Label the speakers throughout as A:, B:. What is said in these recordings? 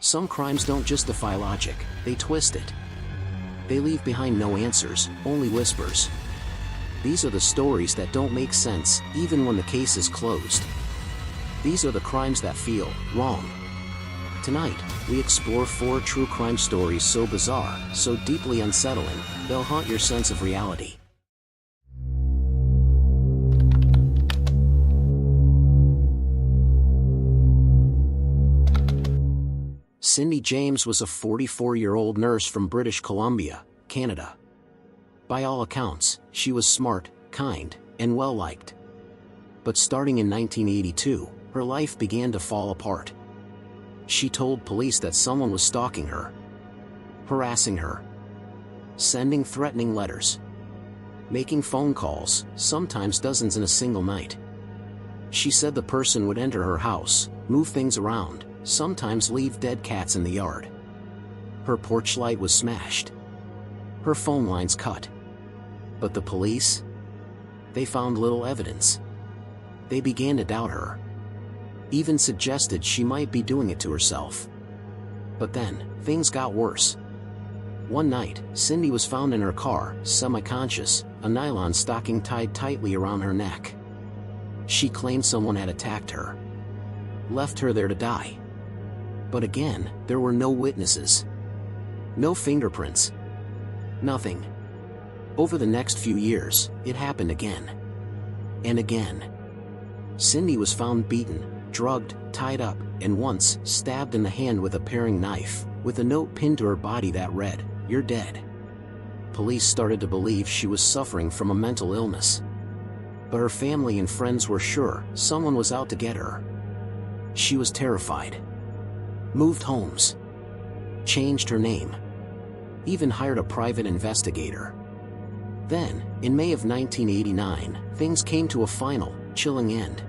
A: Some crimes don't just defy logic, they twist it. They leave behind no answers, only whispers. These are the stories that don't make sense, even when the case is closed. These are the crimes that feel wrong. Tonight, we explore 4 true crime stories so bizarre, so deeply unsettling, they'll haunt your sense of reality. Cindy James was a 44-year-old nurse from British Columbia, Canada. By all accounts, she was smart, kind, and well-liked. But starting in 1982, her life began to fall apart. She told police that someone was stalking her, harassing her, sending threatening letters, making phone calls, sometimes dozens in a single night. She said the person would enter her house, move things around, sometimes leave dead cats in the yard. Her porch light was smashed, her phone lines cut. But the police? They found little evidence. They began to doubt her. Even suggested she might be doing it to herself. But then, things got worse. One night, Cindy was found in her car, semi-conscious, a nylon stocking tied tightly around her neck. She claimed someone had attacked her, left her there to die. But again, there were no witnesses. No fingerprints. Nothing. Over the next few years, it happened again. And again. Cindy was found beaten, drugged, tied up, and once, stabbed in the hand with a paring knife, with a note pinned to her body that read, "You're dead." Police started to believe she was suffering from a mental illness. But her family and friends were sure someone was out to get her. She was terrified. Moved homes. Changed her name. Even hired a private investigator. Then, in May of 1989, things came to a final, chilling end.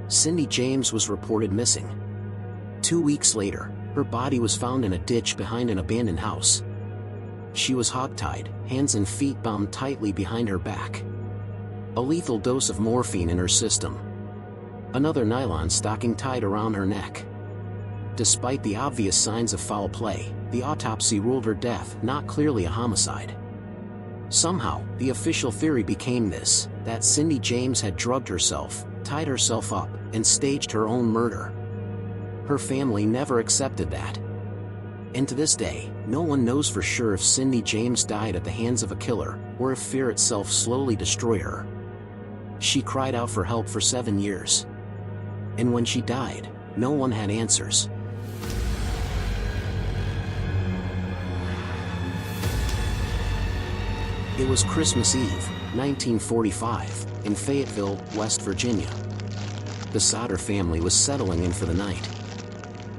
A: Cindy James was reported missing. 2 weeks later, her body was found in a ditch behind an abandoned house. She was hogtied, hands and feet bound tightly behind her back. A lethal dose of morphine in her system. Another nylon stocking tied around her neck. Despite the obvious signs of foul play, the autopsy ruled her death not clearly a homicide. Somehow, the official theory became this, that Cindy James had drugged herself, tied herself up, and staged her own murder. Her family never accepted that. And to this day, no one knows for sure if Cindy James died at the hands of a killer, or if fear itself slowly destroyed her. She cried out for help for 7 years. And when she died, no one had answers. It was Christmas Eve, 1945, in Fayetteville, West Virginia. The Sodder family was settling in for the night.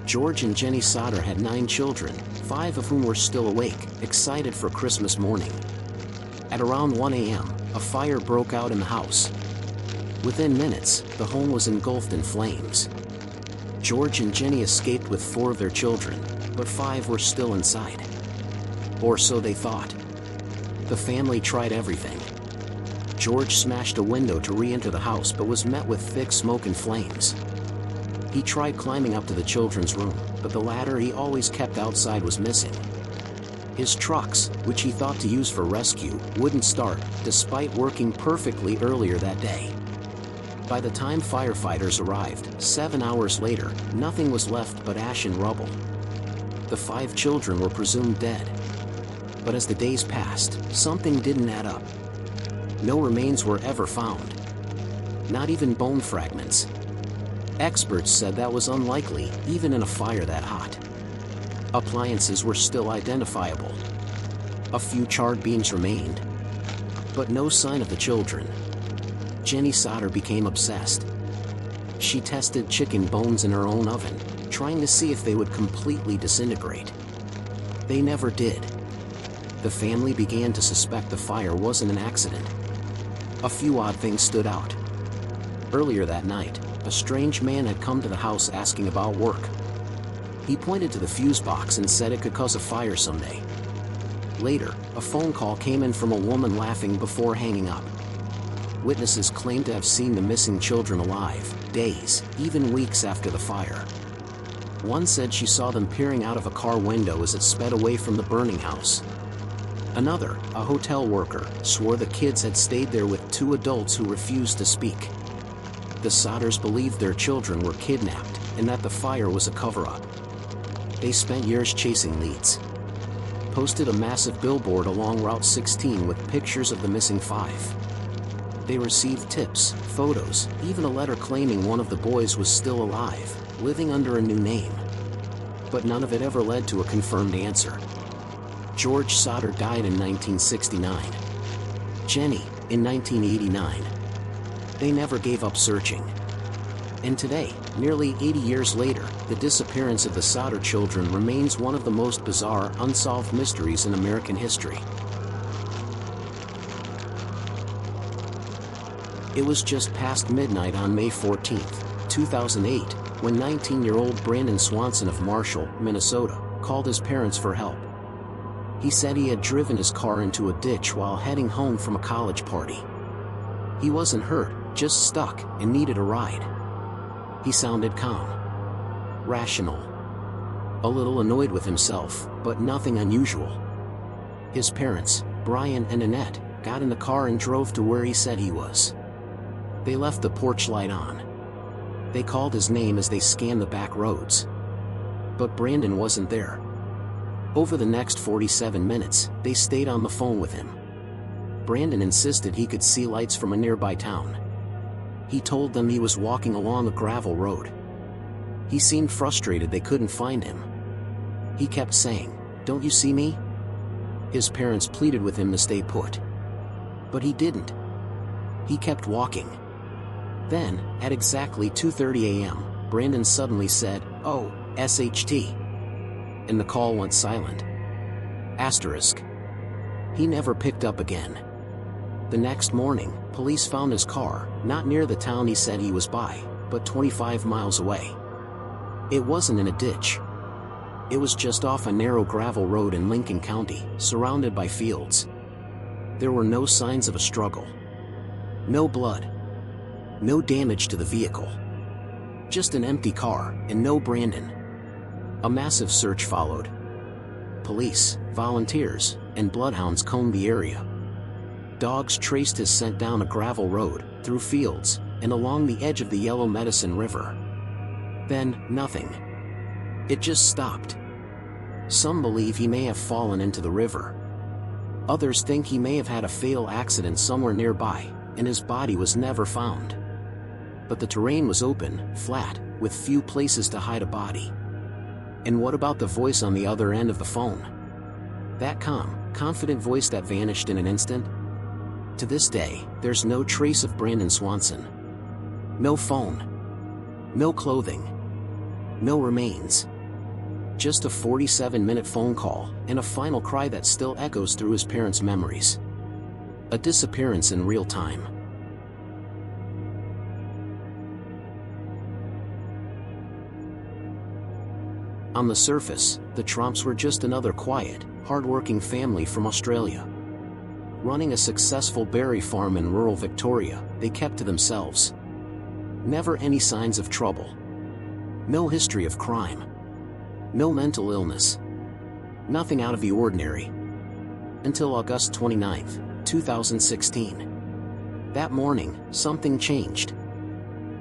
A: George and Jenny Sodder had 9 children, 5 of whom were still awake, excited for Christmas morning. At around 1 a.m., a fire broke out in the house. Within minutes, the home was engulfed in flames. George and Jenny escaped with 4 of their children, but 5 were still inside. Or so they thought. The family tried everything. George smashed a window to re-enter the house but was met with thick smoke and flames. He tried climbing up to the children's room, but the ladder he always kept outside was missing. His trucks, which he thought to use for rescue, wouldn't start, despite working perfectly earlier that day. By the time firefighters arrived, 7 hours later, nothing was left but ash and rubble. The 5 children were presumed dead. But as the days passed, something didn't add up. No remains were ever found. Not even bone fragments. Experts said that was unlikely, even in a fire that hot. Appliances were still identifiable. A few charred beams remained. But no sign of the children. Jenny Sodder became obsessed. She tested chicken bones in her own oven, trying to see if they would completely disintegrate. They never did. The family began to suspect the fire wasn't an accident. A few odd things stood out. Earlier that night, a strange man had come to the house asking about work. He pointed to the fuse box and said it could cause a fire someday. Later, a phone call came in from a woman laughing before hanging up. Witnesses claimed to have seen the missing children alive, days, even weeks after the fire. One said she saw them peering out of a car window as it sped away from the burning house. Another, a hotel worker, swore the kids had stayed there with two adults who refused to speak. The Sodders believed their children were kidnapped, and that the fire was a cover-up. They spent years chasing leads. Posted a massive billboard along Route 16 with pictures of the missing five. They received tips, photos, even a letter claiming one of the boys was still alive, living under a new name. But none of it ever led to a confirmed answer. George Sodder died in 1969. Jenny, in 1989. They never gave up searching. And today, nearly 80 years later, the disappearance of the Sodder children remains one of the most bizarre, unsolved mysteries in American history. It was just past midnight on May 14, 2008, when 19-year-old Brandon Swanson of Marshall, Minnesota, called his parents for help. He said he had driven his car into a ditch while heading home from a college party. He wasn't hurt, just stuck, and needed a ride. He sounded calm, rational, a little annoyed with himself, but nothing unusual. His parents, Brian and Annette, got in the car and drove to where he said he was. They left the porch light on. They called his name as they scanned the back roads. But Brandon wasn't there. Over the next 47 minutes, they stayed on the phone with him. Brandon insisted he could see lights from a nearby town. He told them he was walking along a gravel road. He seemed frustrated they couldn't find him. He kept saying, "Don't you see me?" His parents pleaded with him to stay put. But he didn't. He kept walking. Then, at exactly 2:30 a.m., Brandon suddenly said, "Oh, SHT." And the call went silent. Asterisk. He never picked up again. The next morning, police found his car, not near the town he said he was by, but 25 miles away. It wasn't in a ditch. It was just off a narrow gravel road in Lincoln County, surrounded by fields. There were no signs of a struggle. No blood. No damage to the vehicle. Just an empty car, and no Brandon. A massive search followed. Police, volunteers, and bloodhounds combed the area. Dogs traced his scent down a gravel road, through fields, and along the edge of the Yellow Medicine River. Then, nothing. It just stopped. Some believe he may have fallen into the river. Others think he may have had a fatal accident somewhere nearby, and his body was never found. But the terrain was open, flat, with few places to hide a body. And what about the voice on the other end of the phone? That calm, confident voice that vanished in an instant? To this day, there's no trace of Brandon Swanson. No phone. No clothing. No remains. Just a 47-minute phone call, and a final cry that still echoes through his parents' memories. A disappearance in real time. On the surface, the Tromps were just another quiet, hard-working family from Australia. Running a successful berry farm in rural Victoria, they kept to themselves. Never any signs of trouble. No history of crime. No mental illness. Nothing out of the ordinary. Until August 29, 2016. That morning, something changed.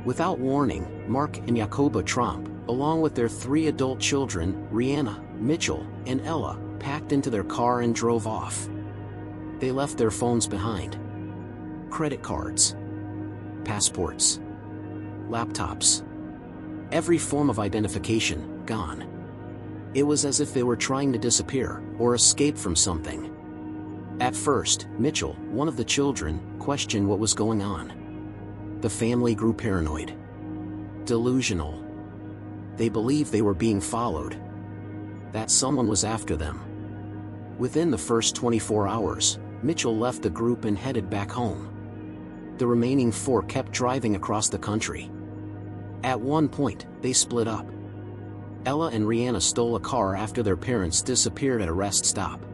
A: Without warning, Mark and Jacoba Tromp, along with their 3 adult children, Rihanna, Mitchell, and Ella, packed into their car and drove off. They left their phones behind. Credit cards. Passports. Laptops. Every form of identification, gone. It was as if they were trying to disappear, or escape from something. At first, Mitchell, one of the children, questioned what was going on. The family grew paranoid. Delusional. They believed they were being followed. That someone was after them. Within the first 24 hours, Mitchell left the group and headed back home. The remaining 4 kept driving across the country. At one point, they split up. Ella and Rihanna stole a car after their parents disappeared at a rest stop.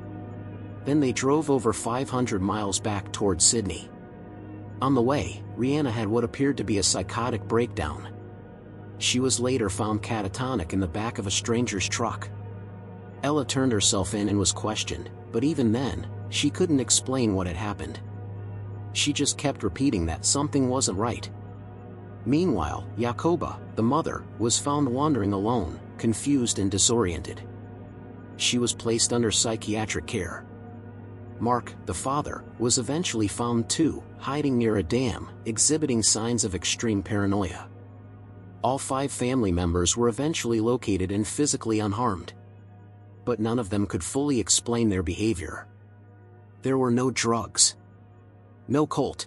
A: Then they drove over 500 miles back towards Sydney. On the way, Rihanna had what appeared to be a psychotic breakdown. She was later found catatonic in the back of a stranger's truck. Ella turned herself in and was questioned, but even then, she couldn't explain what had happened. She just kept repeating that something wasn't right. Meanwhile, Jacoba, the mother, was found wandering alone, confused and disoriented. She was placed under psychiatric care. Mark, the father, was eventually found too, hiding near a dam, exhibiting signs of extreme paranoia. All 5 family members were eventually located and physically unharmed. But none of them could fully explain their behavior. There were no drugs. No cult.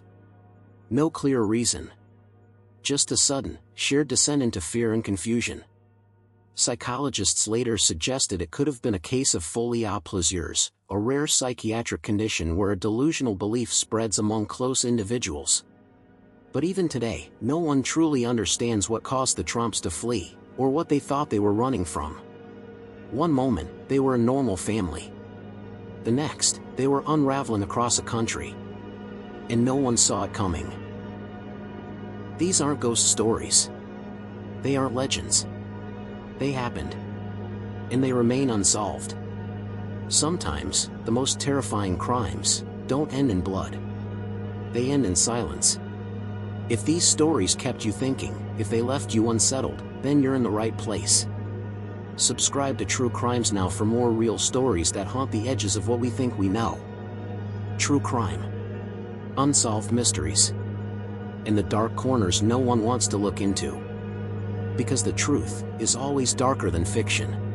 A: No clear reason. Just a sudden, shared descent into fear and confusion. Psychologists later suggested it could have been a case of folie à plaisir, a rare psychiatric condition where a delusional belief spreads among close individuals. But even today, no one truly understands what caused the Tromps to flee, or what they thought they were running from. One moment, they were a normal family. The next, they were unraveling across a country. And no one saw it coming. These aren't ghost stories. They aren't legends. They happened. And they remain unsolved. Sometimes, the most terrifying crimes don't end in blood. They end in silence. If these stories kept you thinking, if they left you unsettled, then you're in the right place. Subscribe to True Crimes Now for more real stories that haunt the edges of what we think we know. True crime. Unsolved mysteries. In the dark corners no one wants to look into. Because the truth is always darker than fiction.